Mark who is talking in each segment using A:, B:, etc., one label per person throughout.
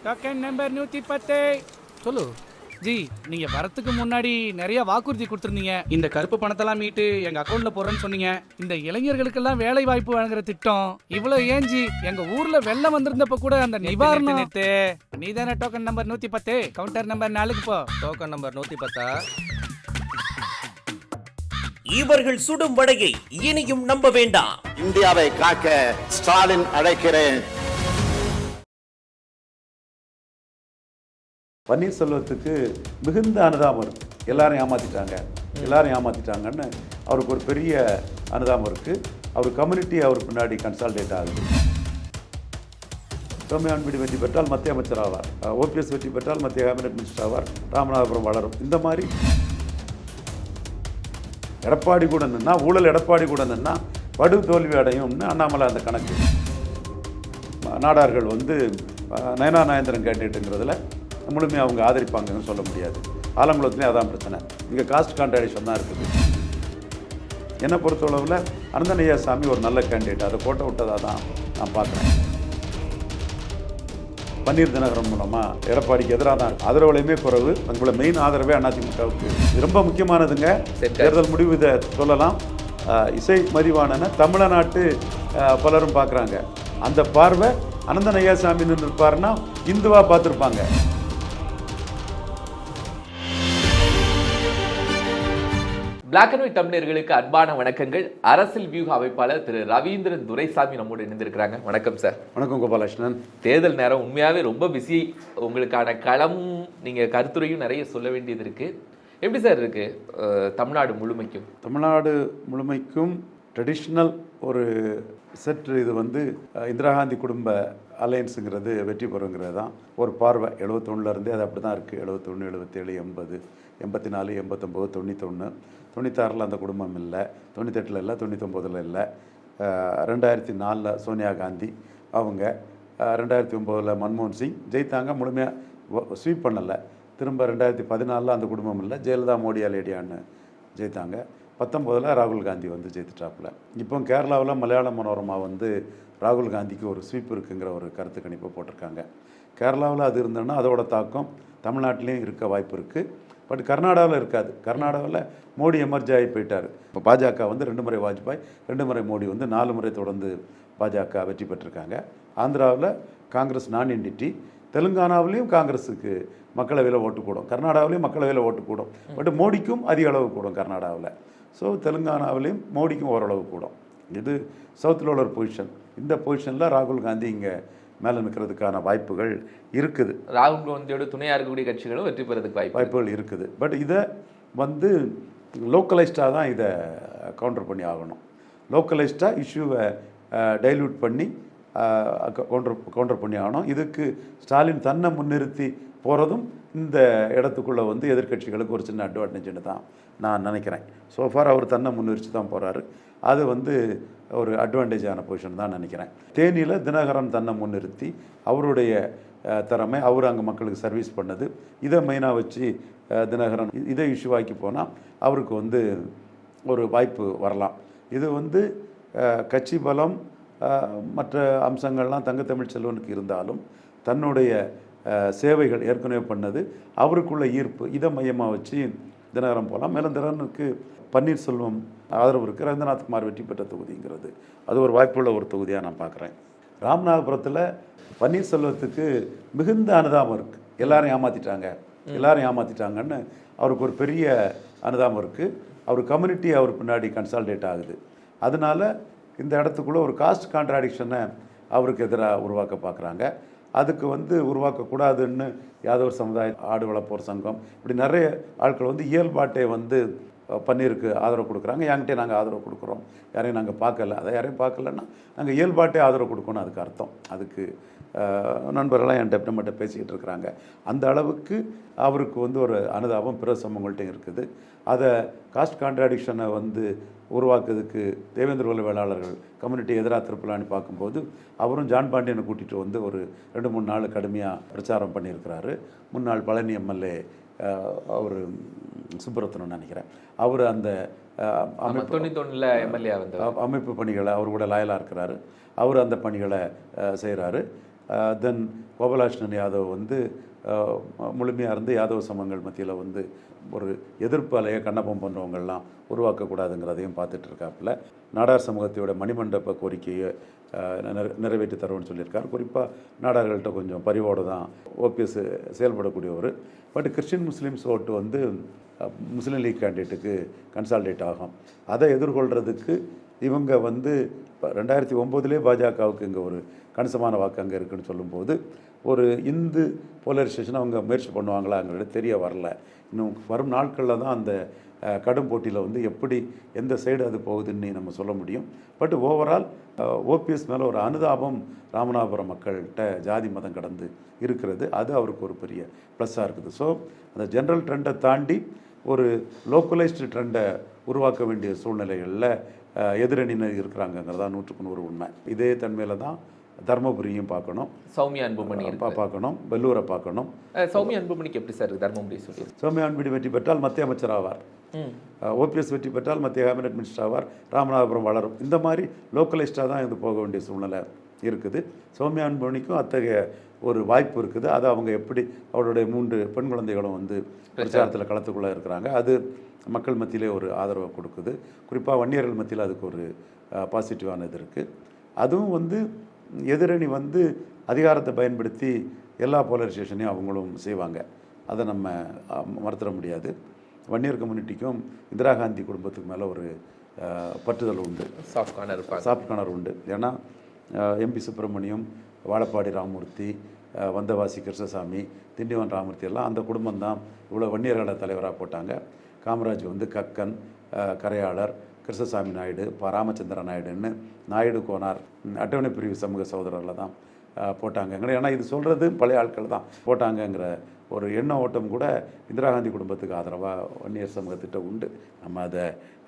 A: Token number 110. சொல்லு G, நீங்க வரத்துக்கு முன்னாடி நிறைய வாக்குறுதி கொடுத்துருந்தீங்க. இந்த கருப்பு பணத்தெல்லாம் மீட்டு எங்க அக்கௌண்ட்ல போடுறேன்னு சொன்னீங்க. இந்த இளைஞர்களுக்கெல்லாம் வேலை வாய்ப்பு வழங்குற திட்டம் இவ்வளவு ஏன் ஜி? எங்க ஊர்ல வெள்ளம் வந்திருந்தப்ப கூட அந்த நிவாரணம். நீதானே டோக்கன் நம்பர் 110, கவுண்டர் நம்பர் 4க்கு போ.
B: Token number 110.
C: இவர்கள் சுடும் வடையை இனியும் நம்ப வேண்டாம்.
D: இந்தியாவை காக்க ஸ்டாலின் அழைக்கிறேன்.
E: பன்னீர்செல்வத்துக்கு மிகுந்த அனுதாபம் இருக்கு. எல்லாரும் ஏமாத்திட்டாங்கன்னு அவருக்கு ஒரு பெரிய அனுதாபம் இருக்கு. அவர் கம்யூனிட்டி அவர் பின்னாடி கன்சால்டேட் ஆகுது. சோமயான்பிடி வெற்றி பெற்றால் மத்திய அமைச்சர் ஆவார், ஓபிஎஸ் வெற்றி பெற்றால் மத்திய கேபினட் மினிஸ்டர் ஆவார், ராமநாதபுரம் வளரும். இந்த மாதிரி எடப்பாடி கூட நின்னா, ஊழல் எடப்பாடி கூட நின்னா படு தோல்வி அடையும்னு அண்ணாமலை அந்த கணக்கு. நாடார்கள் நயனா நாயந்திரன் கேண்டிடேட்டுங்கிறதுல முழுமையாக அவங்க ஆதரிப்பாங்கன்னு சொல்ல முடியாது. ஆலங்குளத்துலேயும் அதான் பிரச்சனை. இங்கே காஸ்ட் கான்ட்ராடிக்ஷன் தான் இருக்குது. என்னை பொறுத்தளவில் அனந்தன் ஐயாசாமி ஒரு நல்ல கேண்டிடேட், அதை கோட்டை விட்டதாக தான் நான் பார்க்குறேன். பன்னீர் தினகரன் மூலமாக எடப்பாடிக்கு எதிராக தான் இருக்குது. ஆதரவுலையுமே குறைவு. உங்களோட மெயின் ஆதரவே அதிமுகவுக்கு. ரொம்ப முக்கியமானதுங்க. தேர்தல் முடிவு இதை சொல்லலாம். இசை மதிவாணனை தமிழ்நாட்டு பலரும் பார்க்குறாங்க. அந்த பார்வை அனந்தன் ஐயாசாமி நின்று இருப்பாருன்னா இந்துவாக பார்த்துருப்பாங்க.
F: பிளாக் அண்ட் ஒயிட் தமிழர்களுக்கு அன்பான வணக்கங்கள். அரசியல் வியூக அமைப்பாளர் திரு ரவீந்திரன் துரைசாமி நம்மோடு இணைந்திருக்கிறாங்க. வணக்கம் சார்.
E: வணக்கம் கோபாலகிருஷ்ணன்.
F: தேர்தல் நேரம் உண்மையாகவே ரொம்ப பிஸி. உங்களுக்கான களம், நீங்கள் கருத்துரையும் நிறைய சொல்ல வேண்டியது இருக்குது. எப்படி சார் இருக்குது தமிழ்நாடு முழுமைக்கும்?
E: தமிழ்நாடு முழுமைக்கும் ட்ரெடிஷ்னல் ஒரு செட் இது இந்திரா காந்தி குடும்ப அலையன்ஸுங்கிறது வெற்றி பெறுங்கிறது தான் ஒரு பார்வை. 71லேருந்தே அது அப்படி தான் இருக்குது. 71, 77, 80, 84, 89, 91, 96 அந்த குடும்பம் இல்லை, 98 இல்லை, 99 இல்லை, 2004 சோனியா காந்தி அவங்க, 2009 மன்மோகன் சிங் ஜெயித்தாங்க. முழுமையாக ஸ்வீப் பண்ணலை. திரும்ப 2014 அந்த குடும்பம் இல்லை, ஜெயலலிதா மோடியா லேடியான்னு ஜெயித்தாங்க. 19 ராகுல் காந்தி ஜெயித்துட்டாப்புல. இப்போ கேரளாவில் மலையாள மனோரமா ராகுல் காந்திக்கு ஒரு ஸ்வீப் இருக்குங்கிற ஒரு கருத்து கணிப்பை போட்டிருக்காங்க. கேரளாவில் அது இருந்ததுன்னா அதோட தாக்கம் தமிழ்நாட்டிலையும் இருக்க வாய்ப்பு இருக்குது. பட் கர்நாடகாவில் இருக்காது. கர்நாடகாவில் மோடி எமர்ஜி ஆகி போயிட்டார். இப்போ பாஜக 2 முறை வாஜ்பாய், 2 முறை மோடி 4 முறை தொடர்ந்து பாஜக வெற்றி பெற்றிருக்காங்க. ஆந்திராவில் காங்கிரஸ் நான் என்டிட்டி. தெலுங்கானாவிலையும் காங்கிரஸுக்கு மக்களவையில் ஓட்டு கூடும், கர்நாடகாவிலையும் மக்களவையில் ஓட்டு கூடும். பட் மோடிக்கும் அதிக அளவு கூடும் கர்நாடகாவில். ஸோ தெலுங்கானாவிலையும் மோடிக்கும் ஓரளவு கூடும். இது சவுத்தில் உள்ள ஒரு பொசிஷன். இந்த பொசிஷனில் ராகுல் காந்தி இங்கே மேலே நிற்கிறதுக்கான வாய்ப்புகள் இருக்குது.
F: ராகுல் காந்தியோட துணையாக இருக்கக்கூடிய கட்சிகளும் வெற்றி பெறதுக்கு வாய்ப்புகள் இருக்குது.
E: பட் இதை லோக்கலைஸ்டாக தான் இதை கவுண்டர் பண்ணி ஆகணும். லோக்கலைஸ்டாக இஷ்யூவை டைல்யூட் பண்ணி கவுண்டர் பண்ணி ஆகணும். இதுக்கு ஸ்டாலின் தன்னை முன்னிறுத்தி போகிறதும் இந்த இடத்துக்குள்ளே எதிர்கட்சிகளுக்கு ஒரு சின்ன அட்வான்டேஜ்னு தான் நான் நினைக்கிறேன். சோஃபார் அவர் தன்னை முன்னிறுத்தி தான் போகிறாரு. அது ஒரு அட்வான்டேஜான பொசிஷன் தான் நினைக்கிறேன். தேனியில் தினகரன் தன்னை முன்னிறுத்தி அவருடைய திறமை, அவர் அங்கே மக்களுக்கு சர்வீஸ் பண்ணது, இதை மெயினாக வச்சு தினகரன் இதை இஷ்யூவாக்கி போனால் அவருக்கு ஒரு வாய்ப்பு வரலாம். இது கட்சி பலம் மற்ற அம்சங்கள்லாம் தங்கத்தமிழ் செல்வனுக்கு இருந்தாலும் தன்னுடைய சேவைகள் ஏற்கனவே பண்ணது, அவருக்குள்ள ஈர்ப்பு, இதை மையமாக வச்சு தினகரன் போகலாம். மேலும் தினகரனுக்கு பன்னீர்செல்வம் ஆதரவு இருக்குது. ரவீந்திரநாத்குமார் வெற்றி பெற்ற தொகுதிங்கிறது அது ஒரு வாய்ப்புள்ள ஒரு தொகுதியாக நான் பார்க்குறேன். ராமநாதபுரத்தில் பன்னீர்செல்வத்துக்கு மிகுந்த அனுதாபம் இருக்குது. எல்லாரும் ஏமாற்றிட்டாங்கன்னு அவருக்கு ஒரு பெரிய அனுதாபம் இருக்குது. அவர் கம்யூனிட்டி அவர் பின்னாடி கன்சால்டேட் ஆகுது. அதனால் இந்த இடத்துக்குள்ளே ஒரு காஸ்ட் கான்ட்ராடிக்ஷனை அவருக்கு எதிராக உருவாக்க பார்க்குறாங்க. அதுக்கு உருவாக்கக்கூடாதுன்னு யாதவர் சமுதாய ஆடு வளர்ப்போர் சங்கம் இப்படி நிறைய ஆட்கள் இயல்பாட்டை பன்னீருக்கு ஆதரவு கொடுக்குறாங்க. என்கிட்டே நாங்கள் ஆதரவு கொடுக்குறோம், யாரையும் நாங்கள் பார்க்கல. அதை யாரையும் பார்க்கலன்னா நாங்கள் இயல்பாட்டே ஆதரவு கொடுக்கணும். அதுக்கு அர்த்தம். அதுக்கு நண்பர்களாக என்கிட்ட நம்மகிட்ட பேசிக்கிட்டு இருக்கிறாங்க. அந்த அளவுக்கு அவருக்கு ஒரு அனுதாபம் பிற சமூகங்கள்ட்டையும் இருக்குது. அதை காஸ்ட் கான்ட்ராடிக்ஷனை உருவாக்குறதுக்கு தேவேந்திர வேளாளர்கள் கம்யூனிட்டி எதிராக திருப்பலான்னு பார்க்கும்போது அவரும் ஜான் பாண்டியனை கூட்டிகிட்டு ஒரு 2-3 நாள் கடுமையாக பிரச்சாரம் பண்ணியிருக்கிறாரு. முன்னாள் பழனி எம்எல்ஏ அவர் சுப்ரத்னன் நினைக்கிறேன், அவர் அந்த அமைப்பு பணிகளை அவர் கூட லாயலாக இருக்கிறாரு. அவர் அந்த பணிகளை செய்கிறாரு. தென் கோபாலகிருஷ்ணன் யாதவ் வந்து முழுமையாக இருந்து யாதவ சமங்கள் மத்தியில் வந்து ஒரு எதிர்ப்பு அலையை கண்ணப்பம் பண்ணுறவங்கள்லாம் உருவாக்கக்கூடாதுங்கிறதையும் பார்த்துட்டு இருக்காப்புல. நாடார் சமூகத்தையோட மணிமண்டப கோரிக்கையை நிறைவேற்றி தருவோன்னு சொல்லியிருக்கார். குறிப்பாக நாடார்கள்ட்ட கொஞ்சம் பரிவோடு தான் ஓபிஎஸ் செயல்படக்கூடியவர். பட் கிறிஸ்டின் முஸ்லீம்ஸ் ஓட்டு வந்து முஸ்லீம் லீக் கேண்டிடேட்டுக்கு கன்சால்டேட் ஆகும். அதை எதிர்கொள்கிறதுக்கு இவங்க வந்து 2009 பாஜகவுக்கு இங்கே ஒரு கணிசமான வாக்கு அங்கே இருக்குன்னு சொல்லும்போது ஒரு இந்து போலரைசேஷன் அவங்க முயற்சி பண்ணுவாங்களாங்கிறது தெரிய வரல. இன்னும் வரும் நாட்களில் தான் அந்த கடும் போட்டியில் வந்து எப்படி எந்த சைடு அது போகுதுன்னு நம்ம சொல்ல முடியும். பட் ஓவரால் ஓபிஎஸ் மேலே ஒரு அனுதாபம் ராமநாதபுரம் மக்கள்கிட்ட ஜாதி மதம் கடந்து இருக்கிறது. அது அவருக்கு ஒரு பெரிய ப்ளஸ்ஸாக இருக்குது. ஸோ அந்த ஜென்ரல் ட்ரெண்டை தாண்டி ஒரு லோக்கலைஸ்டு ட்ரெண்டை உருவாக்க வேண்டிய சூழ்நிலைகளில் எதிரணியினர் இருக்கிறாங்கிறதா 100% உண்மை. இதே தன்மையில் தான் தர்மபுரியும் பார்க்கணும்,
F: சௌமியா அன்புமணி
E: பார்க்கணும், வெள்ளூரை பார்க்கணும்.
F: சௌமியா அன்புமணிக்கு எப்படி சார் தர்மபுரி சொல்லி?
E: சௌமியா அன்புமணி வெற்றி பெற்றால் மத்திய அமைச்சர் ஆவார். ஓபிஎஸ் வெற்றி பெற்றால் மத்திய கேபினட் மினிஸ்டர் ஆவார். ராமநாதபுரம் வளரும். இந்த மாதிரி லோக்கலைஸ்டாக தான் இது போக வேண்டிய சூழ்நிலை இருக்குது. சௌமியா அன்புமணிக்கும் அத்தகைய ஒரு வாய்ப்பு இருக்குது. அது அவங்க எப்படி அவருடைய 3 பெண் குழந்தைகளும் வந்து பிரச்சாரத்தில் களத்துக்குள்ளே இருக்கிறாங்க. அது மக்கள் மத்தியிலே ஒரு ஆதரவை கொடுக்குது. குறிப்பாக வன்னியர்கள் மத்தியில் அதுக்கு ஒரு பாசிட்டிவான இது இருக்குது. அதுவும் வந்து எதிரணி வந்து அதிகாரத்தை பயன்படுத்தி எல்லா போலரைசேஷனையும் அவங்களும் செய்வாங்க. அதை நம்ம மறுத்துட முடியாது. வன்னியர் கம்யூனிட்டிக்கும் இந்திரா காந்தி குடும்பத்துக்கு மேலே ஒரு பற்றுதல் உண்டு, சாஃப்ட் கார்னர் உண்டு. ஏன்னா எம்பி சுப்பிரமணியம், வாழப்பாடி ராமமூர்த்தி, வந்தவாசி கிருஷ்ணசாமி, திண்டிவன் ராமமூர்த்தி எல்லாம் அந்த குடும்பம் தான் இவ்வளோ வன்னியர்களை தலைவராக போட்டாங்க. காமராஜ் வந்து கக்கன், கரையாளர், கிருஷ்ணசாமி நாயுடு, ராமச்சந்திர நாயுடுன்னு நாயுடு கோனார் அட்டவணை பிரிவு சமூக சகோதரர்களை தான் போட்டாங்கங்கிற. ஏன்னா இது சொல்கிறது பழைய ஆட்கள் தான் போட்டாங்கங்கிற ஒரு எண்ண ஓட்டம் கூட இந்திரா காந்தி குடும்பத்துக்கு ஆதரவாக வன்னியர் சமூகத்திட்ட உண்டு. நம்ம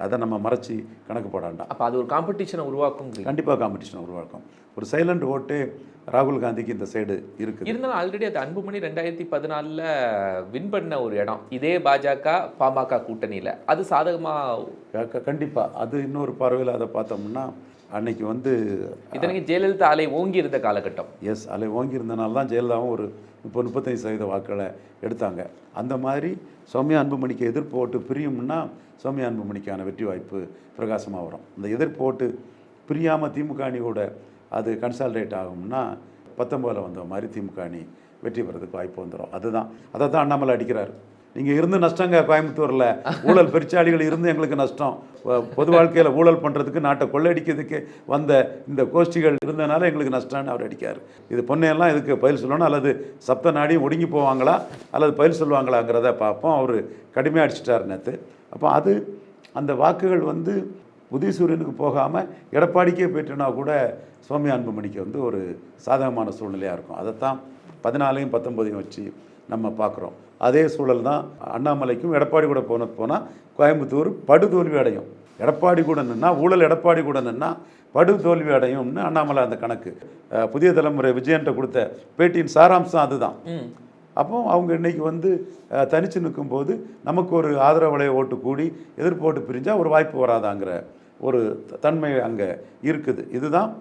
E: அதை நம்ம மறைச்சி கணக்கு போடாண்டா.
F: அப்போ அது ஒரு காம்படிஷனை உருவாக்கும்.
E: கண்டிப்பாக காம்படிஷனை உருவாக்கும். ஒரு சைலண்ட் ஓட்டு ராகுல் காந்திக்கு இந்த சைடு இருக்குது.
F: இருந்தாலும் ஆல்ரெடி அது அன்புமணி 2014 வின் பண்ண ஒரு இடம் இதே பாமக கூட்டணியில். அது சாதகமாக
E: கண்டிப்பாக அது இன்னொரு பார்வையில் அதை பார்த்தோம்னா அன்னைக்கு வந்து
F: இதனைக்கு ஜெயலலிதா அலை ஓங்கி இருந்த காலகட்டம்.
E: எஸ், அலை ஓங்கி இருந்தனால தான் ஜெயலலிதாவும் ஒரு 35% வாக்களை எடுத்தாங்க. அந்த மாதிரி சௌமியா அன்புமணிக்கு எதிர்ப்பு ஓட்டு பிரியும்னா சௌமியா அன்புமணிக்கான வெற்றி வாய்ப்பு பிரகாசமாக வரும். இந்த எதிர்ப்பு ஓட்டு பிரியாமல் திமுக அணியோட அது கன்சால்டேட் ஆகும்னா 19 வந்த மாதிரி திமுக அணி வெற்றி பெறதுக்கு வாய்ப்பு வந்துடும். அதை தான் அண்ணாமலை அடிக்கிறார். நீங்கள் இருந்து நஷ்டங்க கோயம்புத்தூரில் ஊழல் பெருச்சாளிகள் இருந்து எங்களுக்கு நஷ்டம். பொது வாழ்க்கையில் ஊழல் பண்ணுறதுக்கு நாட்டை கொள்ளையடிக்கிறதுக்கு வந்த இந்த கோஷ்டிகள் இருந்தனால எங்களுக்கு நஷ்டம்னு அவர் அடிக்கார். இது பொண்ணையெல்லாம் இதுக்கு பயில் சொல்லணும், அல்லது சப்த நாடியும் ஒடுங்கி போவாங்களா அல்லது பயில் சொல்லுவாங்களாங்கிறத பார்ப்போம். அவர் கடுமையாக அடிச்சிட்டார் நேற்று. அப்போ அது அந்த வாக்குகள் வந்து உதயசூரியனுக்கு போகாமல் எடப்பாடிக்கே போயிட்டுனா கூட சௌமியா அன்புமணிக்கு வந்து ஒரு சாதகமான சூழ்நிலையாக இருக்கும். அதைத்தான் 14 19 வச்சு நம்ம பார்க்குறோம். அதே சூழல் தான் அண்ணாமலைக்கும். எடப்பாடி கூட போனால் கோயம்புத்தூர் படுதோல்வி அடையும். எடப்பாடி கூட நின்னா ஊழல் எடப்பாடி கூட நின்னா படுதோல்வி அடையும்னு அண்ணாமலை அந்த கணக்கு புதிய தலைமுறை விஜயன்ட்ட கொடுத்த பேட்டியின் சாராம்சம் அதுதான். அப்போ அவங்க இன்றைக்கி வந்து தனித்து நிற்கும்போது நமக்கு ஒரு ஆதரவலை ஓட்டு கூடி எதிர்ப்பு ஓட்டு பிரிஞ்சால் ஒரு வாய்ப்பு வராதாங்கிற ஒரு தன்மை அங்கே இருக்குது. இதுதான்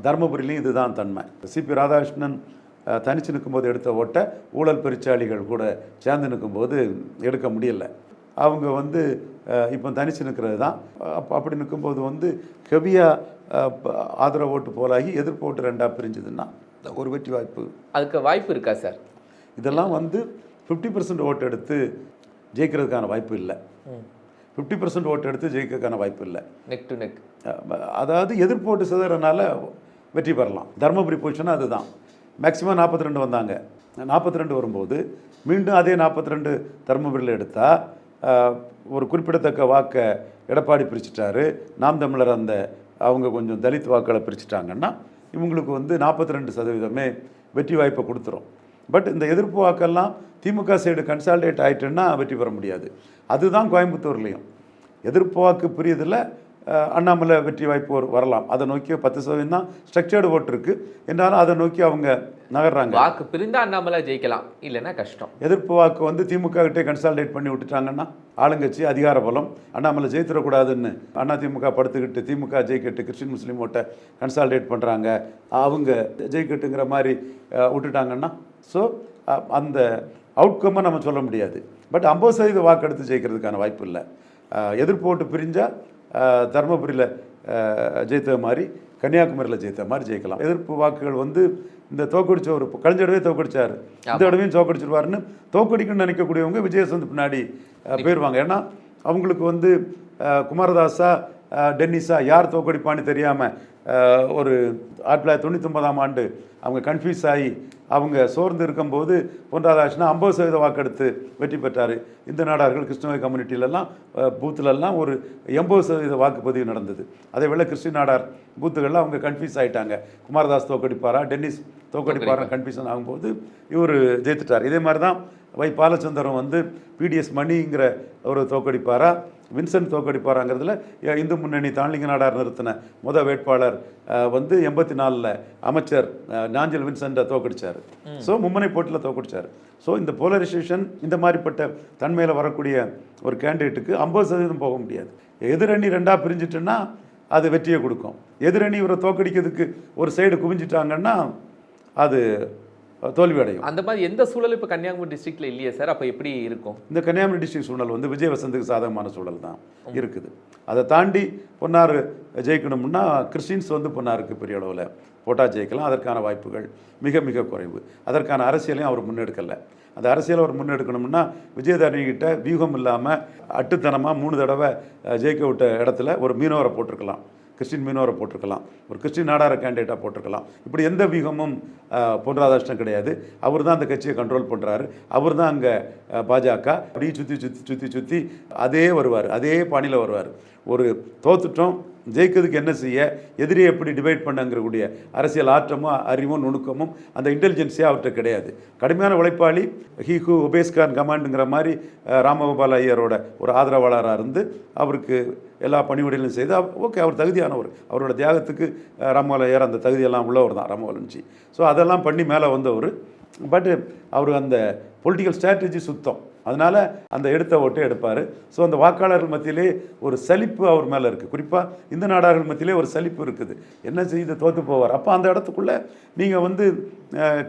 E: தர்மபுரியிலையும் இதுதான் தன்மை. சிபி ராதாகிருஷ்ணன் தனித்து நிற்கும்போது எடுத்த ஓட்டை ஊழல் பெருச்சாளிகள் கூட சேர்ந்து நிற்கும்போது எடுக்க முடியலை. அவங்க வந்து இப்போ தனித்து நிற்கிறது தான். அப்படி நிற்கும்போது வந்து ஹெவியாக ஆதரவு ஓட்டு போலாகி எதிர்ப்பு ஓட்டு 2ஆக பிரிஞ்சுதுன்னா ஒரு வெற்றி வாய்ப்பு
F: அதுக்கு வாய்ப்பு இருக்கா சார்?
E: இதெல்லாம் வந்து 50% ஓட்டு எடுத்து ஜெயிக்கிறதுக்கான வாய்ப்பு இல்லை. 50% ஓட்டு எடுத்து ஜெயிக்கிறதுக்கான வாய்ப்பு இல்லை.
F: நெக் டு நெக்,
E: அதாவது எதிர்ப்பு ஓட்டு சிதறனால வெற்றி பெறலாம். தர்மபுரி பொசிஷனாக அதுதான். மேக்ஸிமம் 42 வந்தாங்க. 42 வரும்போது மீண்டும் அதே 42 தர்மபுரியில் எடுத்தால் ஒரு குறிப்பிடத்தக்க வாக்கை எடப்பாடி பிரிச்சுட்டாரு. நாம் தமிழர் அவங்க கொஞ்சம் தலித் வாக்களை பிரிச்சுட்டாங்கன்னா இவங்களுக்கு வந்து 42% வெற்றி வாய்ப்பை கொடுத்துரும். பட் இந்த எதிர்ப்பு வாக்கெல்லாம் திமுக சைடு கன்சால்டேட் ஆகிட்டுன்னா வெற்றி பெற முடியாது. அதுதான் கோயம்புத்தூர்லேயும் எதிர்ப்பு வாக்கு பிரியதில் அண்ணாமலை வெற்றி வாய்ப்பு வரலாம். அதை நோக்கி 10% தான் ஸ்ட்ரக்சர்டு ஓட்டு இருக்குது. என்றாலும் அதை நோக்கி அவங்க நகர்றாங்க.
F: வாக்கு பிரிந்தா அண்ணாமலை ஜெயிக்கலாம், இல்லைன்னா கஷ்டம்.
E: எதிர்ப்பு வாக்கு வந்து திமுக கிட்டே கன்சால்டேட் பண்ணி விட்டுட்டாங்கன்னா ஆளுங்கட்சி அதிகார பலம், அண்ணாமலை ஜெயித்திடக்கூடாதுன்னு அதிமுக படுத்துக்கிட்டு திமுக ஜெயிக்கட்டு கிறிஸ்டின் முஸ்லீம் ஓட்டை கன்சால்டேட் பண்ணுறாங்க, அவங்க ஜெயிக்கட்டுங்கிற மாதிரி விட்டுட்டாங்கன்னா ஸோ அந்த அவுட்கம்மை நம்ம சொல்ல முடியாது. பட் 50% வாக்கெடுத்து ஜெயிக்கிறதுக்கான வாய்ப்பு இல்லை. எதிர்ப்பு ஓட்டு பிரிஞ்சால் தருமபுரியில் ஜெயித்த மாதிரி கன்னியாகுமரியில் ஜெயித்த மாதிரி ஜெயிக்கலாம். எதிர்ப்பு வாக்குகள் வந்து இந்த தோக்கடிச்ச ஒரு கலைஞரவே தோக்கடிச்சார், இந்த தடவையும் தோக்கடிச்சிருவாருன்னு தோக்கடிக்குன்னு நினைக்கக்கூடியவங்க விஜயசந்த் பின்னாடி போயிடுவாங்க. ஏன்னா அவங்களுக்கு வந்து குமாரதாசா டென்னிஸா யார் தோக்கடிப்பான்னு தெரியாமல் ஒரு 1999ஆம் ஆண்டு அவங்க கன்ஃபியூஸ் ஆகி அவங்க சோர்ந்து இருக்கும்போது பொன் ராதாகிருஷ்ணன் 50% வாக்கெடுத்து வெற்றி பெற்றார். இந்த நாடார்கள் கிறிஸ்தவ கம்யூனிட்டிலெல்லாம் பூத்துலெல்லாம் ஒரு 80% வாக்குப்பதிவு நடந்தது. அதே வேளை கிறிஸ்டின் நாடார் பூத்துகளில் அவங்க கன்ஃபியூஸ் ஆகிட்டாங்க, குமாரதாஸ் தோக்கடிப்பாரா டென்னிஸ் தோக்கடிப்பாரா கன்ஃபியூஷன் ஆகும்போது இவர் ஜெயித்துட்டார். இதே மாதிரி தான் வை பாலச்சந்திரன் வந்து பிடிஎஸ் மணிங்கிற ஒரு தோக்கடிப்பாரா வின்சென்ட் தோக்கடிப்பாராங்கிறதுல இந்து முன்னணி தாண்டிங்க நாடார் நிறுத்தின வேட்பாளர் வந்து 84 அமைச்சர் நாஞ்சல் வின்சென்ட்டை தோக்கடிச்சார். ஸோ மும்முனை போட்டியில் தோக்கடிச்சார். ஸோ இந்த போலரைசேஷன் இந்த மாதிரிப்பட்ட தன்மையில் வரக்கூடிய ஒரு கேண்டிடேட்டுக்கு 50% போக முடியாது. எதிரணி 2ஆக பிரிஞ்சிட்டுன்னா அது வெற்றியை கொடுக்கும். எதிரணி இவரை தோக்கடிக்கிறதுக்கு ஒரு சைடு குவிஞ்சிட்டாங்கன்னா அது தோல்வி அடையும்.
F: அந்த மாதிரி எந்த சூழல் இப்போ கன்னியாகுமரி டிஸ்ட்ரிக்ட்ல இல்லையே சார், அப்போ எப்படி இருக்கும்?
E: இந்த கன்னியாகுமரி டிஸ்ட்ரிக்ட் சூழல் வந்து விஜய் வசந்துக்கு சாதகமான சூழல் தான் இருக்குது. அதை தாண்டி பொன்னார் ஜெயிக்கணும்னா கிறிஸ்டின்ஸ் வந்து பொன்னாருக்கு பெரிய அளவில் போட்டா ஜெயிக்கலாம். அதற்கான வாய்ப்புகள் மிக மிக குறைவு. அதற்கான அரசியலையும் அவர் முன்னெடுக்கலை. அந்த அரசியலை அவர் முன்னெடுக்கணும்னா விஜயதாரணிகிட்ட வியூகம் இல்லாமல் அட்டுத்தனமாக 3 தடவை ஜெயிக்க விட்ட இடத்துல ஒரு மீனவரை போட்டிருக்கலாம், கிறிஸ்டின் மீனவரை போட்டிருக்கலாம், ஒரு கிறிஸ்டின் நாடார கேண்டிடேட்டாக போட்டிருக்கலாம். இப்படி எந்த வியூகமும் பொன் ராதாகிருஷ்ணன் கிடையாது. அவர் தான் அந்த கட்சியை கண்ட்ரோல் பண்ணுறாரு. அவர் தான் அங்கே பாஜக அப்படியே சுற்றி சுற்றி சுற்றி சுற்றி அதே வருவார், அதே பாணியில் வருவார். ஒரு தோத்துட்டோம் ஜெயிக்கிறதுக்கு என்ன செய்ய, எதிரியை எப்படி டிவைட் பண்ணங்கிறக்கூடிய அரசியல் ஆற்றமும் அறிவும் நுணுக்கமும் அந்த இன்டெலிஜென்ஸே அவர்கிட்ட கிடையாது. கடுமையான உழைப்பாளி, ஹீஹூ ஒபேஸ்கான் கமாண்டுங்கிற மாதிரி ராமகோபால் ஐயரோட ஒரு ஆதரவாளராக இருந்து அவருக்கு எல்லா பணிவிடையிலும் செய்து ஓகே அவர் தகுதியானவர். அவரோட தியாகத்துக்கு ராமகோபால் ஐயர் அந்த தகுதியெல்லாம் உள்ளவர் தான் ராமகோபாலன்ஜி. ஸோ அதெல்லாம் பண்ணி மேலே வந்தவர். பட் அவர் அந்த பொலிட்டிக்கல் ஸ்ட்ராட்டஜி சுத்தம், அதனால் அந்த எடுத்த ஓட்டை எடுப்பார். ஸோ அந்த வாக்காளர்கள் மத்தியிலே ஒரு சலிப்பு அவர் மேலே இருக்குது. குறிப்பாக இந்த நாடார்கள் மத்தியிலே ஒரு சலிப்பு இருக்குது, என்ன செய்து தோற்று போவார். அப்போ அந்த இடத்துக்குள்ளே நீங்கள் வந்து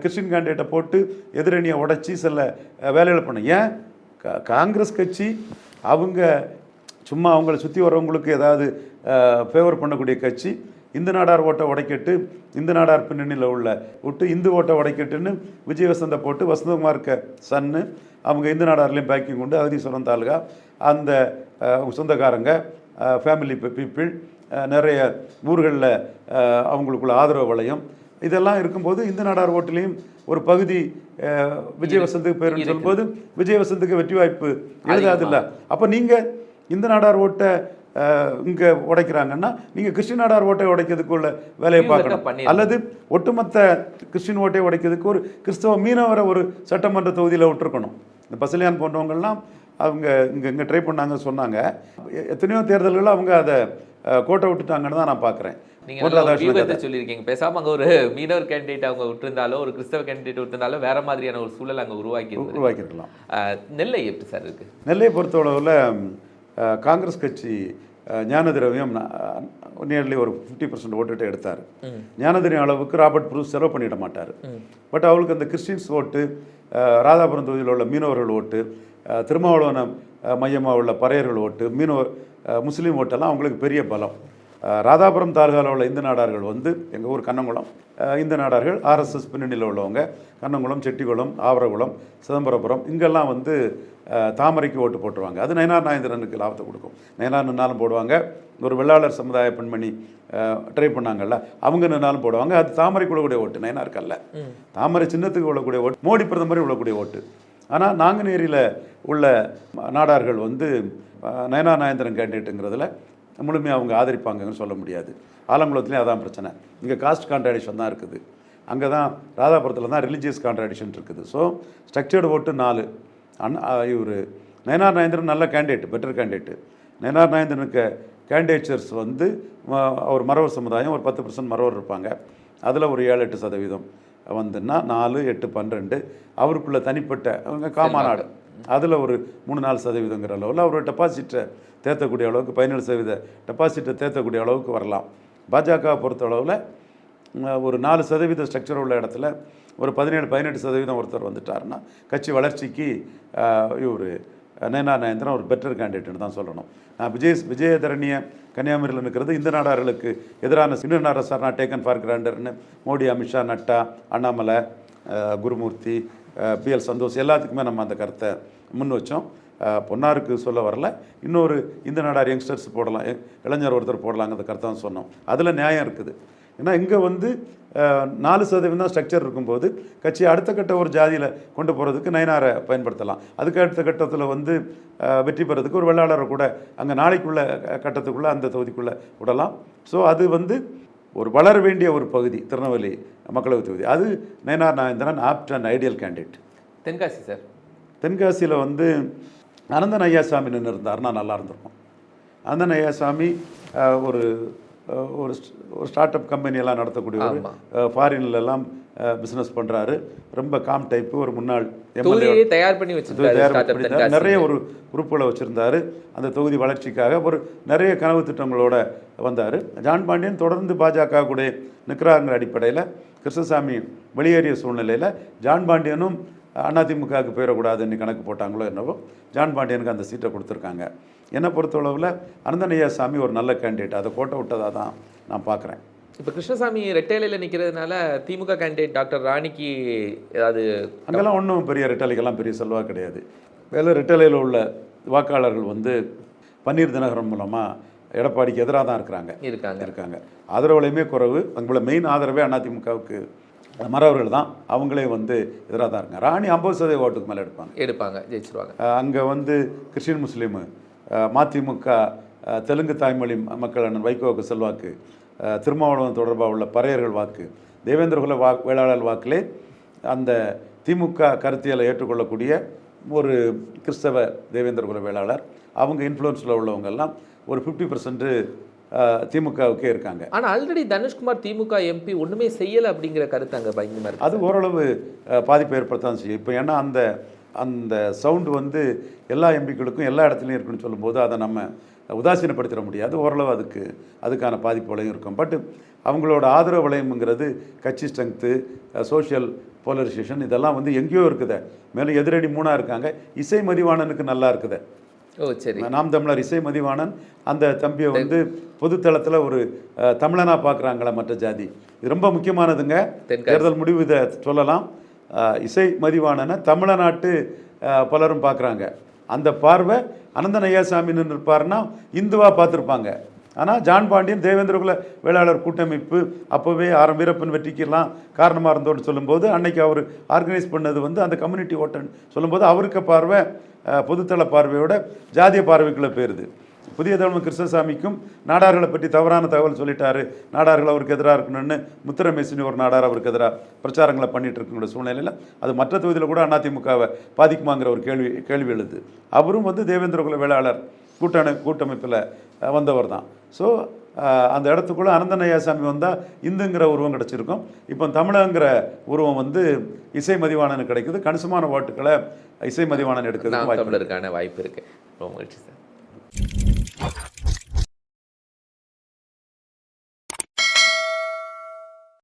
E: கிறிஸ்டின் கேண்டிடேட்டை போட்டு எதிரணியை உடைச்சி சில வேலைகளை பண்ண ஏன் காங்கிரஸ் கட்சி அவங்க சும்மா அவங்கள சுற்றி வர்றவங்களுக்கு ஏதாவது ஃபேவர் பண்ணக்கூடிய கட்சி. இந்த நாடார் ஓட்டை உடைக்கட்டு, இந்த நாடார் பின்னணியில் உள்ள விட்டு இந்து ஓட்டை உடைக்கட்டுன்னு விஜய் வசந்தை போட்டு வசந்தகுமார்க்க சன்னு அவங்க இந்து நாடார்லேயும் பேக்கிங் உண்டு. அகதீஸ்வரம் தாலுகா அந்த சொந்தக்காரங்க ஃபேமிலி பீப்புள் நிறைய ஊர்களில் அவங்களுக்குள்ள ஆதரவு வளையம் இதெல்லாம் இருக்கும்போது இந்த நாடார் ஓட்டுலேயும் ஒரு பகுதி விஜய் வசந்துக்கு பேருன்னு சொல்லும்போது விஜய் வசந்துக்கு வெற்றி வாய்ப்பு எழுதாதில்ல. அப்போ நீங்கள் இந்த நாடார் ஓட்டை இங்கே உடைக்கிறாங்கன்னா நீங்கள் கிறிஸ்டின் நாடார் ஓட்டை உடைக்கிறதுக்குள்ள வேலையை பார்க்கணும். அல்லது ஒட்டுமொத்த கிறிஸ்டின் ஓட்டை உடைக்கிறதுக்கு ஒரு கிறிஸ்தவ மீனவரை ஒரு சட்டமன்ற தொகுதியில் விட்டுருக்கணும். இந்த பசலியான் போன்றவங்கள்லாம் அவங்க இங்கே ட்ரை பண்ணாங்க சொன்னாங்க. எத்தனையோ தேர்தல்கள் அவங்க அதை கோட்டை விட்டுட்டாங்கன்னு தான் நான் பார்க்குறேன்.
F: சொல்லியிருக்கீங்க, பேசாமல் அங்கே ஒரு மீனவர் கேண்டிடேட் அவங்க விட்டுருந்தாலும் ஒரு கிறிஸ்தவ கேண்டிடேட் விட்டுருந்தாலும் வேற மாதிரியான ஒரு சூழல் அங்கே உருவாக்கியிருக்கலாம். நெல்லை எப்படி சார் இருக்குது?
E: நெல்லையை பொறுத்தளவில் காங்கிரஸ் கட்சி ஞான திரவியம் நியர்லி ஒரு 50% ஓட்டுகிட்ட எடுத்தார். ஞான திரவியம் அளவுக்கு ராபர்ட் ப்ரூஸ் செலவு பண்ணிட மாட்டார். பட் அவளுக்கு அந்த கிறிஸ்டின்ஸ் ஓட்டு, ராதாபுரம் தொகுதியில் உள்ள மீனவர்கள் ஓட்டு, திருமாவளவனம் மையமாக உள்ள பறையர்கள் ஓட்டு, முஸ்லீம் ஓட்டெல்லாம் அவங்களுக்கு பெரிய பலம். ராதாபுரம் தாலுகாவில் உள்ள இந்து நாடார்கள் வந்து எங்கள் ஊர் கண்ணங்குளம், இந்த நாடார்கள் ஆர்எஸ்எஸ் பின்னணியில் உள்ளவங்க கண்ணங்குளம், செட்டிக்குளம், ஆவரகுளம், சிதம்பரபுரம் இங்கெல்லாம் வந்து தாமரைக்கு ஓட்டு போட்டுருவாங்க. அது நயனார் நாயந்திரனுக்கு லாபத்தை கொடுக்கும். நயனார் நின்னாலும் போடுவாங்க, ஒரு வெள்ளாளர் சமுதாய பெண்மணி ட்ரை பண்ணாங்கல்ல அவங்க நின்னாலும் போடுவாங்க. அது தாமரைக்கு விழக்கூடிய ஓட்டு, நயனாருக்கு அல்ல. தாமரை சின்னத்துக்கு விழக்கூடிய ஓட்டு, மோடி பிரதமரை விழக்கூடிய ஓட்டு. ஆனால் நாங்குநேரியில் உள்ள நாடார்கள் வந்து நயனார் நாயந்திரன் கேண்டிடேட்டுங்கிறதுல முழுமையாக அவங்க ஆதரிப்பாங்கன்னு சொல்ல முடியாது. ஆலங்குளத்துலேயும் அதான் பிரச்சனை. இங்கே காஸ்ட் கான்ட்ராடிக்ஷன் தான் இருக்குது. அங்கே தான் ராதாபுரத்தில் தான் ரிலீஜியஸ் கான்ட்ராடிக்ஷன் இருக்குது. ஸோ ஸ்ட்ரக்சர்டு ஓட்டு 4. இவர் நயனார் நாயந்திரன் நல்ல கேண்டிடேட், பெட்டர் கேண்டிடேட்டு. நயனார் நாயந்திரனுக்கு கேண்டிடேச்சர்ஸ் வந்து ஒரு மறவர் சமுதாயம் ஒரு 10% மறவர் இருப்பாங்க. அதில் ஒரு 7-8% வந்துன்னா 4, 8, 12 அவருக்குள்ள தனிப்பட்ட அவங்க காமாநாடு அதில் ஒரு 3-4% அளவில் அவர் டெபாசிட்டை தேர்த்தக்கூடிய அளவுக்கு 17% டெபாசிட்டை தேர்த்தக்கூடிய அளவுக்கு வரலாம். பாஜக பொறுத்தளவில் ஒரு 4% ஸ்ட்ரக்சர் உள்ள இடத்துல ஒரு 17-18% ஒருத்தர் வந்துட்டாருன்னா கட்சி வளர்ச்சிக்கு இவர் நயனா நயந்திரன் ஒரு பெட்டர் கேண்டிடேட்னு தான் சொல்லணும். நான் விஜயதரணியை கன்னியாகுமரியில் இருக்கிறது இந்த நாடார்களுக்கு எதிரான இன்னும் அரசார் நான் டேக்கன் ஃபார் கிராண்டர்னு மோடி, அமித்ஷா, நட்டா, அண்ணாமலை, குருமூர்த்தி, பிஎல் சந்தோஷ் எல்லாத்துக்குமே நம்ம அந்த கருத்தை முன் வச்சோம். பொன்னாருக்கு சொல்ல வரல, இன்னொரு இந்த நாடார் யங்ஸ்டர்ஸ் போடலாம், இளைஞர் ஒருத்தர் போடலாங்க அந்த கருத்தை தான் சொன்னோம். அதில் நியாயம் இருக்குது. ஏன்னா இங்கே வந்து 4% தான் ஸ்ட்ரக்சர் இருக்கும்போது கட்சி அடுத்த கட்ட ஒரு ஜாதியில் கொண்டு போகிறதுக்கு நயனாரை பயன்படுத்தலாம். அதுக்கு அடுத்த கட்டத்தில் வந்து வெற்றி பெறதுக்கு ஒரு வெள்ளாளரை கூட அங்கே நாளைக்குள்ள கட்டத்துக்குள்ளே அந்த தொகுதிக்குள்ளே விடலாம். ஸோ அது வந்து ஒரு வளர வேண்டிய ஒரு பகுதி திருநெல்வேலி மக்களவை தொகுதி. அது Nainar Nagendran apt and ideal candidate.
F: Tenkasi sir,
E: தென்காசியில் வந்து அனந்தன் ஐயாசாமி நின்று இருந்தாருன்னா நல்லா இருந்திருக்கும். அனந்தன் ஐயாசாமி ஒரு ஒரு ஸ்டார்ட் அப் கம்பெனியெல்லாம் நடத்தக்கூடிய ஒரு ஃபாரின்லாம் பிஸ்னஸ் பண்ணுறாரு. ரொம்ப காம் டைப்பு. ஒரு முன்னாள் எம்எல்ஏ
F: தயார் பண்ணி வச்சிருந்தாரு.
E: நிறைய ஒரு குரூப்புகளை வச்சுருந்தாரு. அந்த தொகுதி வளர்ச்சிக்காக ஒரு நிறைய கனவு திட்டங்களோட வந்தார். ஜான் பாண்டியன் தொடர்ந்து பாஜக கூட நிற்கிறாங்கிற அடிப்படையில் கிருஷ்ணசாமி வெளியேறிய சூழ்நிலையில் ஜான் பாண்டியனும் அதிமுகவுக்கு போயிடக்கூடாதுன்னு கணக்கு போட்டாங்களோ என்னவோ ஜான் பாண்டியனுக்கு அந்த சீட்டை கொடுத்துருக்காங்க. என்னை பொறுத்தளவில் அனந்தன் ஐயாசாமி ஒரு நல்ல கேண்டிடேட். அதை கோட்டை விட்டதாக தான் நான் பார்க்குறேன்.
F: இப்போ கிருஷ்ணசாமி ரெட்டையிலையில் நிற்கிறதுனால திமுக கேண்டிடேட் டாக்டர் ராணிக்கு ஏதாவது
E: அங்கெல்லாம் ஒன்றும் பெரிய ரெட்டலைக்கெல்லாம் பெரிய செல்வாக்கு கிடையாது. வேலை ரெட்டலையில் உள்ள வாக்காளர்கள் வந்து பன்னீர் தினகரன் மூலமாக எடப்பாடிக்கு எதிராக தான் இருக்காங்க. ஆதரவுலையுமே குறைவு. அவங்கள மெயின் ஆதரவே அதிமுகவுக்கு மறவர்கள் தான். அவங்களே வந்து எதிராக தான் இருக்காங்க. ராணி 50% ஓட்டுக்கு மேலே எடுப்பாங்க,
F: ஜெயிச்சிருவாங்க.
E: அங்கே வந்து கிறிஸ்டின் முஸ்லீமு, மதிமுக, தெலுங்கு தாய்மொழி மக்கள் அண்ணன் வைகோவுக்கு செல்வாக்கு, திருமாவளவன் தொடர்பாக உள்ள பறையர்கள் வாக்கு, தேவேந்திரகுல வேளாளர் வாக்கிலே அந்த திமுக கருத்தியலை ஏற்றுக்கொள்ளக்கூடிய ஒரு கிறிஸ்தவ தேவேந்திரகுல வேளாளர் அவங்க இன்ஃப்ளூயன்ஸில் உள்ளவங்கெல்லாம் ஒரு 50% திமுகவுக்கே இருக்காங்க.
F: ஆனால் ஆல்ரெடி தனுஷ்குமார் திமுக எம்பி ஒன்றுமே செய்யலை அப்படிங்கிற கருத்து அங்கே பயங்கரமாக இருக்குது.
E: அது ஓரளவு பாதிப்பை ஏற்படுத்தான் செய்யும். இப்போ ஏன்னா அந்த சவுண்டு வந்து எல்லா எம்பிக்களுக்கும் எல்லா இடத்துலையும் இருக்குன்னு சொல்லும்போது அதை நம்ம உதாசீனப்படுத்திட முடியாது. ஓரளவு அதுக்கான பாதிப்புகளையும் இருக்கும். பட் அவங்களோட ஆதரவு வளையம்ங்கிறது கட்சி ஸ்ட்ரென்த்து, சோஷியல் போலரைசேஷன் இதெல்லாம் வந்து எங்கேயோ இருக்குது. மேலும் எதிரடி 3 இருக்காங்க. இசை மதிவாணனுக்கு நல்லா இருக்குது.
F: சரி,
E: நாம் தமிழர் இசை மதிவாணன் அந்த தம்பியை வந்து பொதுத்தளத்தில் ஒரு தமிழனாக பார்க்குறாங்களா மற்ற ஜாதி. இது ரொம்ப முக்கியமானதுங்க. தேர்தல் முடிவு இதை சொல்லலாம். இசை மதிவாணனை தமிழநாட்டு பலரும் பார்க்குறாங்க. அந்த பார்வை அனந்தன் ஐயாசாமி நின்று இருப்பாருன்னா இந்துவாக பார்த்துருப்பாங்க. ஆனால் ஜான் பாண்டியன் தேவேந்திரகுல வேளாளர் கூட்டமைப்பு அப்போவே வீரப்பன் வெற்றிக்கெல்லாம் காரணமாக இருந்தோன்னு சொல்லும்போது அன்னைக்கு அவர் ஆர்கனைஸ் பண்ணது வந்து அந்த கம்யூனிட்டி ஓட்டுன்னு சொல்லும்போது அவருக்கு பார்வை பொதுத்தள பார்வையோட ஜாதிய பார்வைக்குள்ளே போயிருது. புதிய தலைமை கிருஷ்ணசாமிக்கும் நாடார்களை பற்றி தவறான தகவல் சொல்லிட்டாரு, நாடார்கள் அவருக்கு எதிராக இருக்கணும்னு முத்துரமேசினி ஒரு நாடார் அவருக்கு எதிராக பிரச்சாரங்களை பண்ணிட்டு இருக்கிற சூழ்நிலையில் அது மற்ற தொகுதியில் கூட அதிமுகவை பாதிக்குமாங்கிற ஒரு கேள்வி எழுது. அவரும் வந்து தேவேந்திரகுல வேளாளர் கூட்டமைப்பில் வந்தவர் தான். ஸோ அந்த இடத்துக்குள்ளே அனந்தன் ஐயாசாமி வந்தால் இந்துங்கிற உருவம் கிடச்சிருக்கும். இப்போ தமிழங்கிற உருவம் வந்து இசை மதிவாணனுக்கு கிடைக்குது. கணிசமான ஓட்டுக்களை இசை மதிவாணன் எடுக்கிறதுக்கு
F: வாய்ப்பு இருக்குது. ரொம்ப மகிழ்ச்சி சார்.